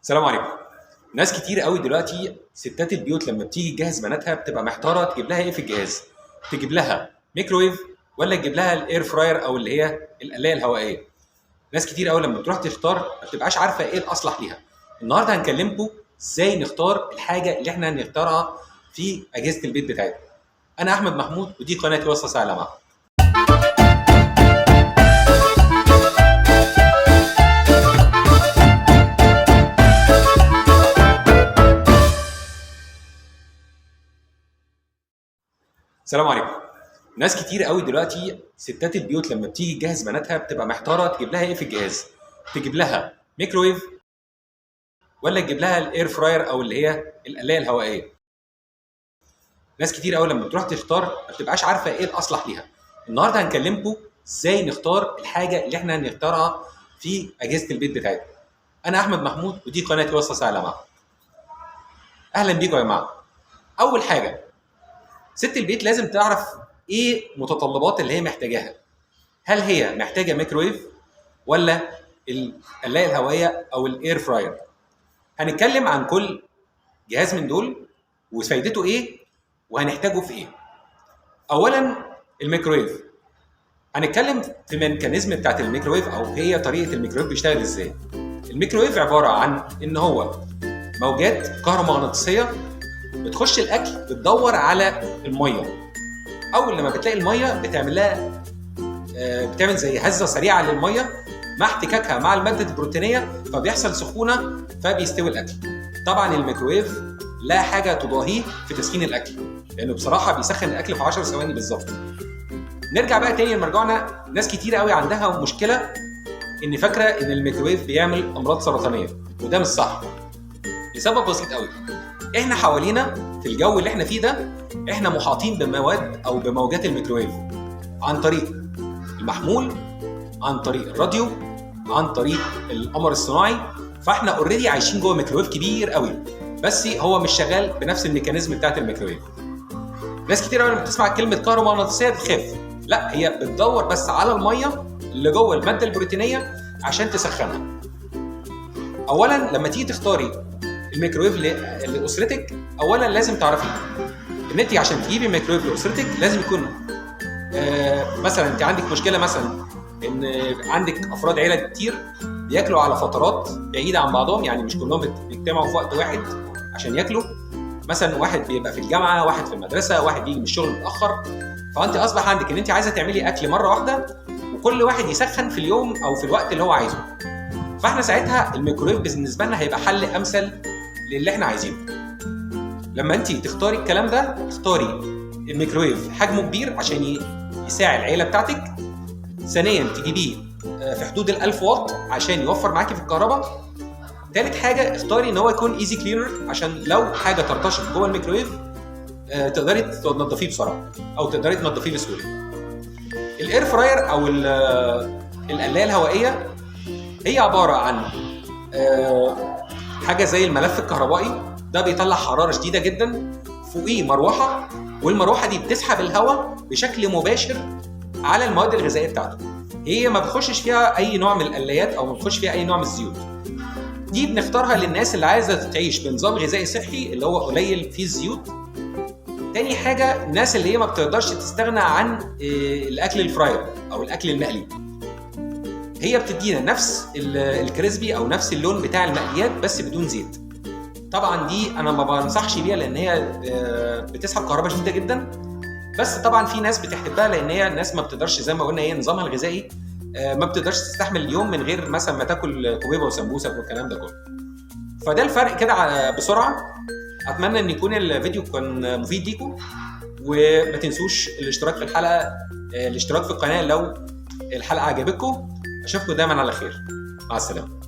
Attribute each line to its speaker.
Speaker 1: السلام عليكم. ناس كتير قوي دلوقتي ستات البيوت لما بتيجي تجهز بناتها بتبقى محتاره تجيب لها ايه في الجهاز. تجيب لها ميكرويف ولا تجيب لها الاير فراير او اللي هي القلايه الهوائيه. ناس كتير قوي لما بتروح تختار ما بتبقاش عارفه ايه الاصلح ليها. النهارده هنكلمكم ازاي نختار الحاجه اللي احنا هنختارها في اجهزه البيت بتاعتنا. انا احمد محمود ودي قناتي وصفه سهله معاكم. السلام عليكم. ناس كتير قوي دلوقتي ستات البيوت لما بتيجي تجهز بناتها بتبقى محتاره تجيب لها ايه في الجهاز. تجيب لها ميكرويف ولا تجيب لها الاير فراير او اللي هي القلايه الهوائيه. ناس كتير قوي لما بتروح تختار ما بتبقاش عارفه ايه الاصلح ليها. النهارده هنكلمكم ازاي نختار الحاجه اللي احنا هنختارها في اجهزه البيت بتاعتنا. انا احمد محمود ودي قناتي وصفه سهله معاكم. اهلا بيكم يا جماعه. اول حاجه، ست البيت لازم تعرف ايه متطلبات اللي هي محتاجاها. هل هي محتاجه ميكرويف ولا القلايه الهوائيه او الاير فراير؟ هنتكلم عن كل جهاز من دول وفايدته ايه وهنحتاجه في ايه. اولا الميكرويف، هنتكلم في الميكانيزم بتاعت الميكرويف او هي طريقه الميكرويف بيشتغل ازاي. الميكرويف عباره عن ان هو موجات كهرومغناطيسيه بتخش الاكل بتدور على الميه. اول لما بتلاقي الميه بتعمل زي هزه سريعه للميه مع احتكاكها مع الماده البروتينيه فبيحصل سخونه فبيستوي الاكل. طبعا الميكرويف لا حاجه تضاهيه في تسخين الاكل لانه بصراحه بيسخن الاكل في 10 ثواني بالظبط. نرجع بقى تاني لمرجعنا. ناس كتير قوي عندها مشكله ان فاكره ان الميكرويف بيعمل امراض سرطانيه وده مش صح لسبب بسيط قوي. احنا حوالينا في الجو اللي احنا فيه ده احنا محاطين بمواد او بموجات الميكرويف عن طريق المحمول، عن طريق الراديو، عن طريق القمر الصناعي. فاحنا اوريدي عايشين جوه ميكرويف كبير قوي بس هو مش شغال بنفس الميكانيزم بتاعت الميكرويف. ناس كتير قوي لما بتسمع كلمه كهرومغناطيسيه بتخاف. لا، هي بتدور بس على الميه اللي جوه الماده البروتينيه عشان تسخنها. اولا لما تيجي تختاري الميكرويف لاسرتك اولا لازم تعرفي ان انت عشان تجيبي ميكرويف لاسرتك لازم يكون مثلا انت عندك مشكله مثلا ان عندك افراد عيله كتير بياكلوا على فترات بعيده عن بعضهم، يعني مش كلهم بيجتمعوا في وقت واحد عشان ياكلوا. مثلا واحد بيبقى في الجامعه، واحد في المدرسه، واحد بيجي من الشغل متاخر. فانت اصبح عندك ان انت عايزه تعملي اكل مره واحده وكل واحد يسخن في اليوم او في الوقت اللي هو عايزه. فاحنا ساعتها الميكرويف بالنسبه لنا هيبقى حل امثل للي احنا عايزينه. لما انت تختاري الكلام ده اختاري الميكرويف حجمه كبير عشان يساعد العيله بتاعتك. ثانيا تجيبيه في حدود ال1000 واط عشان يوفر معاكي في الكهرباء. ثالث حاجه اختاري ان هو يكون ايزي كلينر عشان لو حاجه طرطشت جوه الميكرويف تقدري تنظفيه بسرعه او تقدري تنظفيه بسهوله. الاير فراير او القلايه الهوائيه هي عباره عن حاجه زي الملف الكهربائي ده بيطلع حراره شديده جدا، فوقيه مروحه والمروحه دي بتسحب الهواء بشكل مباشر على المواد الغذائيه بتاعته. هي ما بتخشش فيها اي نوع من القلايات او ما بتخش فيها اي نوع من الزيوت. دي بنختارها للناس اللي عايزه تعيش بنظام غذائي صحي اللي هو قليل فيه الزيوت. تاني حاجه الناس اللي هي ما بتقدرش تستغنى عن الاكل الفراير او الاكل المقلي. هي بتدينا نفس الكريسبي او نفس اللون بتاع المقليات بس بدون زيت. طبعا دي انا ما بنصحش بيها لان هي بتسحب كهرباء شديده جدا، بس طبعا في ناس بتحبها لان هي الناس ما بتقدرش زي ما قلنا هي نظامها الغذائي ما بتقدرش تستحمل اليوم من غير مثلا ما تاكل كوبيبه وسمبوسه والكلام ده كله. فده الفرق كده بسرعه. اتمنى ان يكون الفيديو كان مفيد ليكم وما تنسوش الاشتراك في الحلقه، الاشتراك في القناه لو الحلقه عجبتكم. اشوفكم دايما على خير. مع السلامه.